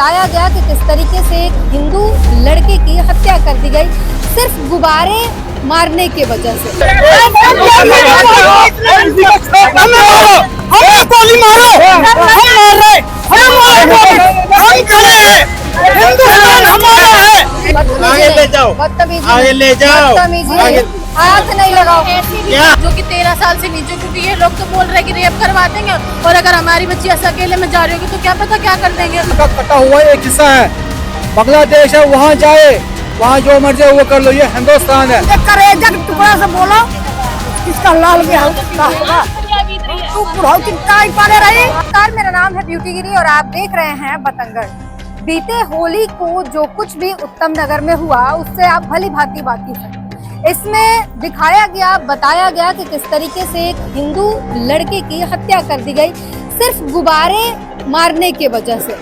बताया गया कि किस तरीके से एक हिंदू लड़के की हत्या कर दी गई सिर्फ गुब्बारे मारने की वजह से। आगे ले जाओ, हाथ नहीं लगाओ। जो कि 13 साल से नीचे, क्योंकि ये लोग तो बोल रहे हैं कि रेप करवा देंगे, और अगर हमारी बच्ची ऐसा अकेले में जा रही होगी तो क्या पता क्या कर देंगे। कटा हुआ एक हिस्सा है, बांग्लादेश है, वहाँ जाए, वहाँ जो मर्जी वो कर लो, ये हिंदुस्तान है। करेजा के टुकड़ा से बोलो, किसका लाल गया तू बुढ़ाऊ चिंता पाले रही। नमस्कार, मेरा नाम है ब्यूटी गिरी और आप देख रहे हैं बतंगड़। बीते होली को जो कुछ भी उत्तम नगर में हुआ उससे आप भली भांति वाकिफ हैं। इसमें दिखाया गया, बताया गया कि किस तरीके से एक हिंदू लड़के की हत्या कर दी गई सिर्फ गुब्बारे मारने की वजह से।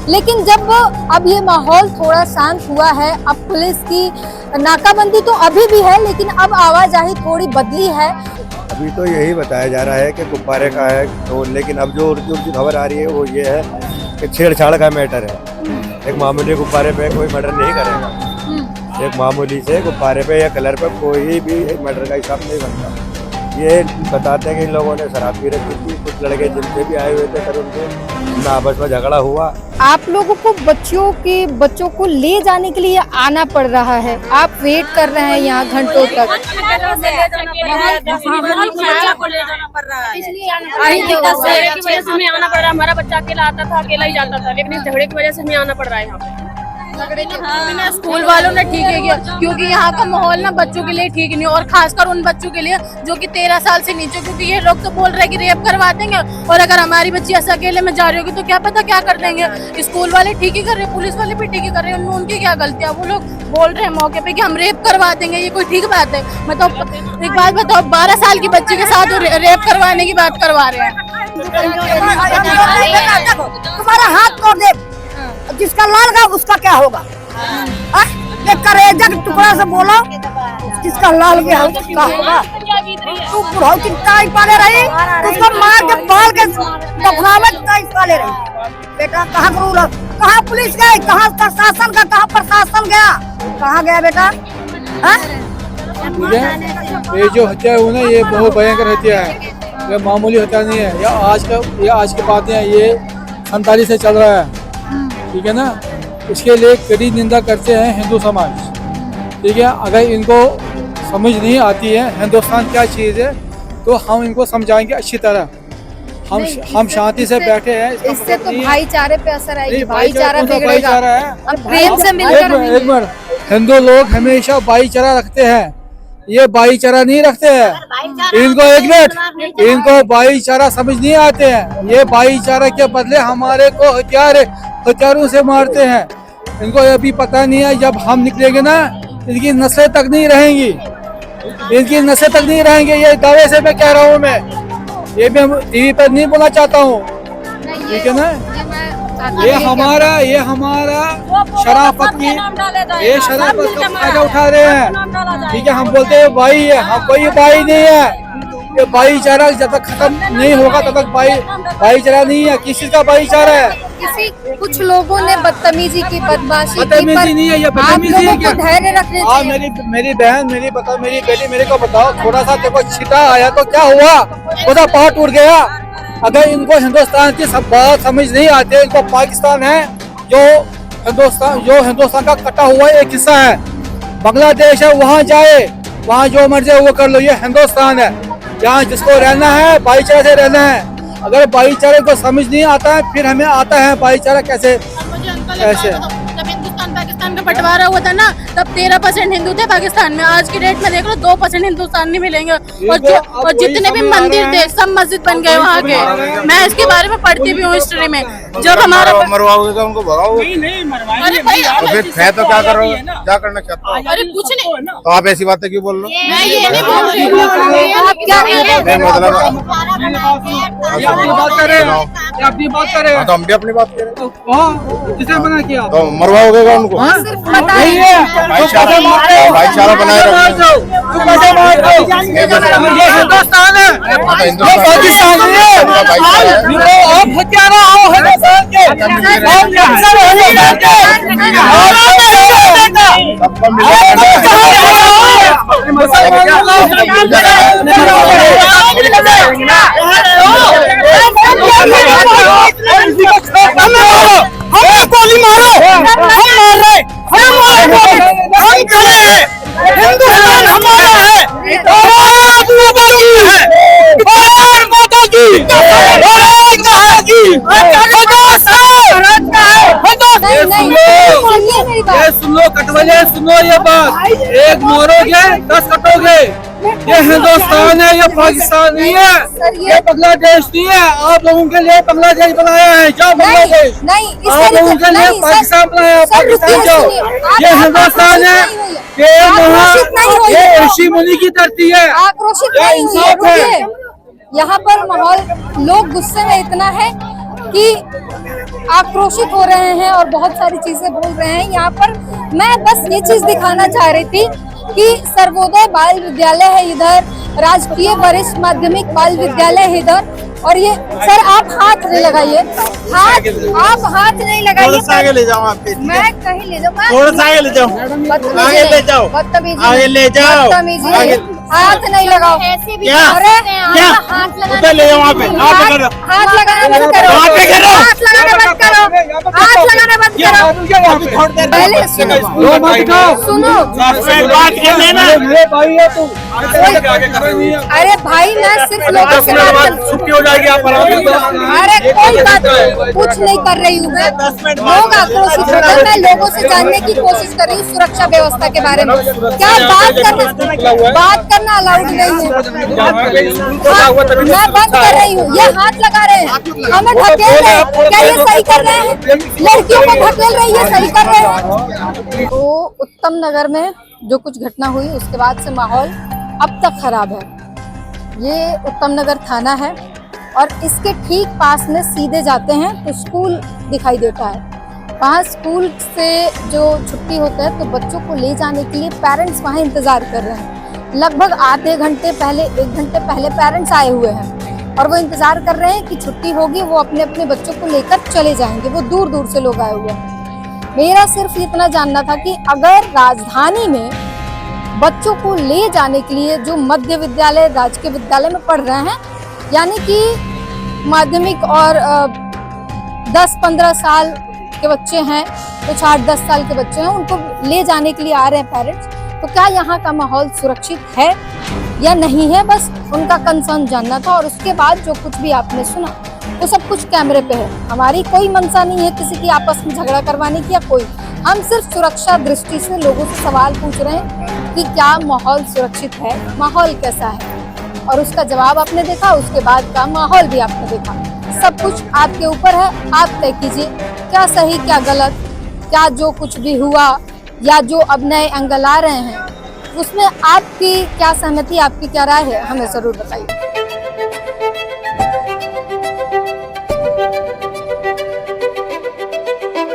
लेकिन जब अब ये माहौल थोड़ा शांत हुआ है, अब पुलिस की नाकाबंदी तो अभी भी है, लेकिन अब आवाजाही थोड़ी बदली है। अभी तो यही बताया जा रहा है कि गुब्बारे का है, तो लेकिन अब जो खबर आ रही है वो ये है कि छेड़छाड़ का मैटर है। एक मामूली गुब्बारे पे कोई मर्डर नहीं करेगा, एक मामूली से गुब्बारे पे या कलर पे कोई भी एक मर्डर का हिसाब नहीं बनता। ये बताते हैं कि इन लोगों ने शराब पी रखी थी, कुछ लड़के जिनसे भी आए हुए थे सर उनसे आपस में झगड़ा हुआ। आप लोगों को बच्चों को ले जाने के लिए आना पड़ रहा है, आप वेट कर रहे हैं यहाँ घंटों तक। हमें आना पड़ रहा है, हमारा बच्चा अकेला आता था, अकेला ही जाता था, लेकिन इस झगड़े की वजह से हमें आना पड़ रहा है यहाँ पे। स्कूल वालों ने ठीक है किया, क्योंकि यहाँ का माहौल ना बच्चों के लिए ठीक नहीं, और खासकर उन बच्चों के लिए जो कि 13 साल से नीचे, क्योंकि ये लोग तो बोल रहे हैं कि रेप करवा देंगे, और अगर हमारी बच्ची ऐसा अकेले में जा रही होगी तो क्या पता क्या कर देंगे। स्कूल वाले ठीक ही कर रहे हैं, पुलिस वाले भी ठीक ही कर रहे हैं, उनकी क्या गलती है। वो लोग बोल रहे हैं मौके पे कि हम रेप करवा देंगे, ये कोई ठीक बात है? मतलब एक बात बताओ, 12 साल की बच्ची के साथ रेप करवाने की बात करवा रहे हैं। तुम्हारा हाथ तोड़ दे, जिसका लाल गया उसका क्या होगा? ये करेजा के टुकड़ा से बोलो, जिसका लाल गया उसका होगा। तू बुढ़ाऊ चिंता पाले रही, उसको मार के बाल के दफना में पाले रही। बेटा कहाँ करूँ, कहाँ पुलिस गई, कहाँ प्रशासन का, कहाँ प्रशासन गया, कहाँ गया बेटा? ये जो हत्या है ना, ये बहुत भयंकर हत्या है, ये मामूली हत्या नहीं है। ये आज की बात है, ये 47 से चल रहा है, ठीक है ना। इसके लिए कड़ी निंदा करते हैं हिंदू समाज, ठीक है। अगर इनको समझ नहीं आती है हिंदुस्तान क्या चीज़ है तो हम इनको समझाएंगे अच्छी तरह। हम शांति से बैठे हैं। इससे तो भाईचारे पे असर आएगी, भाईचारा भाईचारा बिगड़ेगा। है। प्रेम से मिलकर एक मिनट, हिंदू लोग हमेशा भाईचारा रखते हैं, ये भाईचारा नहीं रखते हैं। इनको भाईचारा समझ नहीं आते हैं। ये भाईचारा के बदले हमारे को हथियारों से मारते हैं। इनको अभी पता नहीं है, जब हम निकलेंगे ना इनकी नस्लें तक नहीं रहेंगी, इनकी नस्लें तक नहीं रहेंगे। ये दावे से मैं कह रहा हूँ, मैं ये भी टीवी पर नहीं बोलना चाहता हूँ, ठीक है ना। ये हमारा शराफत का फायदा उठा रहे हैं, ठीक है। हम बोलते हैं भाई है, हम कोई भाई नहीं है। ये भाईचारा जब तक खत्म नहीं होगा तब तक भाईचारा नहीं है। किसी का भाईचारा है? कुछ लोगों ने बदतमीजी की, बदमाशी की, नहीं है, ये बदतमीजी है क्या? धैर्य रखने चाहिए। मेरी बहन, मेरी बेटी, मेरे को बताओ, थोड़ा सा देखो छिटा आया तो क्या हुआ, पूरा पहाड़ टूट गया। अगर इनको हिंदुस्तान की सब बात समझ नहीं आती, इनको पाकिस्तान है जो हिंदुस्तान का कटा हुआ एक हिस्सा है, बांग्लादेश है, वहाँ जाए, वहाँ जो मर्जी वो कर लो, ये हिंदुस्तान है। यहाँ जिसको रहना है भाईचारे से रहना है। अगर भाईचारे को समझ नहीं आता है, फिर हमें आता है भाईचारा कैसे। जब हिंदुस्तान पाकिस्तान का बंटवारा हुआ था ना, तब 13% हिंदू थे पाकिस्तान में। आज की डेट में देख लो 2% हिंदुस्तान नहीं मिलेंगे, और जितने भी मंदिर थे सब मस्जिद बन गए वहाँ के। मैं इसके बारे में पढ़ती भी हूँ हिस्ट्री में। जब हमारा मरवाओगे तो उनको भगाओगे? अरे भाई फिर तो क्या करोगे, क्या करना चाहते हो? अरे कुछ नहीं, तो आप ऐसी बातें क्यों बोल रहे हो? मैं ये नहीं बोल रही हूँ। आप क्या अपनी बात करें, तो हम भी अपनी बात करें। किसने मना किया? तो मरवाओगे उनको? भाईचारा बनाए रखो। हिंदुस्तान है, पाकिस्तान है। आप हत्यारा हो हिंदुस्तान के, गोली मारो, हम मार रहे, हम खड़े हैं, हिंदुस्तान हमारा है, माता ये सुन लो कटवले, सुनो ये बात, एक मोरोगे 10 कटोगे। ये हिंदुस्तान है, ये पाकिस्तान नहीं है, ये बांग्लादेश नहीं है। आप लोगों के लिए बांग्लादेश बनाया है, जाओ बांग्लादेश। आप लोगों के लिए पाकिस्तान बनाया, पाकिस्तान जाओ। ये हिंदुस्तान है, ये वहाँ ये ऋषि मुनि की धरती है, आक्रोशित नहीं हुई, रुकिए। यहाँ पर माहौल, लोग गुस्से में इतना है कि आक्रोशित हो रहे हैं और बहुत सारी चीजें बोल रहे हैं। यहाँ पर मैं बस ये चीज दिखाना चाह रही थी कि सर्वोदय बाल विद्यालय है इधर, राजकीय वरिष्ठ माध्यमिक बाल विद्यालय है इधर। और ये सर आप हाथ नहीं लगाइए, आप हाथ नहीं लगाइए, आगे ले जाओ आप, मैं कहीं ले जाऊँ, थोड़ा सा आगे ले जाओ, आगे ले जाओ, आगे ले जाओ, हाथ नहीं लगाओ। क्या अरे क्या हाथ उधर ले जाओ, वहाँ पे हाथ लगाना बंद करो, वहाँ पे करो, हाथ लगाना बंद करो, हाथ लगाना बंद करो। पहले सुनो, बात कर लेना। अरे भाई मैं सिर्फ लोगों से बात कर, छुट्टी हो जाएगी आप। अरे कोई बात नहीं, कुछ नहीं कर रही हूँ मैं। लोग आक्रोशित हो गए, मैं लोगों से जानने की कोशिश कर रही हूँ सुरक्षा व्यवस्था के बारे में। क्या बात करना अलाउड नहीं है? मैं बंद कर रही हूँ, ये हाथ लगा रहे हैं, हमें धकेल रहे हैं। क्या ये सही कर रहे हैं? लड़कियों को धकेल रहे हैं, ये सही कर रहे हैं? तो उत्तम नगर में जो कुछ घटना हुई उसके बाद से माहौल अब तक खराब है। ये उत्तम नगर थाना है और इसके ठीक पास में सीधे जाते हैं तो स्कूल दिखाई देता है। वहाँ स्कूल से जो छुट्टी होता है तो बच्चों को ले जाने के लिए पेरेंट्स वहाँ इंतजार कर रहे हैं। लगभग आधे घंटे पहले, 1 घंटे पहले पेरेंट्स आए हुए हैं और वो इंतजार कर रहे हैं कि छुट्टी होगी, वो अपने अपने बच्चों को लेकर चले जाएंगे। वो दूर दूर से लोग आए हुए हैं। मेरा सिर्फ इतना जानना था कि अगर राजधानी में बच्चों को ले जाने के लिए जो मध्य विद्यालय, राजकीय विद्यालय में पढ़ रहे हैं, यानी कि माध्यमिक और 10-15 साल के बच्चे हैं, कुछ 8-10 साल के बच्चे हैं, उनको ले जाने के लिए आ रहे हैं पेरेंट्स, तो क्या यहाँ का माहौल सुरक्षित है या नहीं है? बस उनका कंसर्न जानना था। और उसके बाद जो कुछ भी आपने सुना वो सब कुछ कैमरे पे है। हमारी कोई मंशा नहीं है किसी की आपस में झगड़ा करवाने की या कोई, हम सिर्फ सुरक्षा दृष्टि से लोगों से सवाल पूछ रहे हैं कि क्या माहौल सुरक्षित है, माहौल कैसा है, और उसका जवाब आपने देखा। उसके बाद का माहौल भी आपने देखा। सब कुछ आपके ऊपर है, आप तय कीजिए क्या सही क्या गलत, क्या जो कुछ भी हुआ या जो अब नए एंगल आ रहे हैं उसमें आपकी क्या सहमति, आपकी क्या राय है, हमें जरूर बताइए।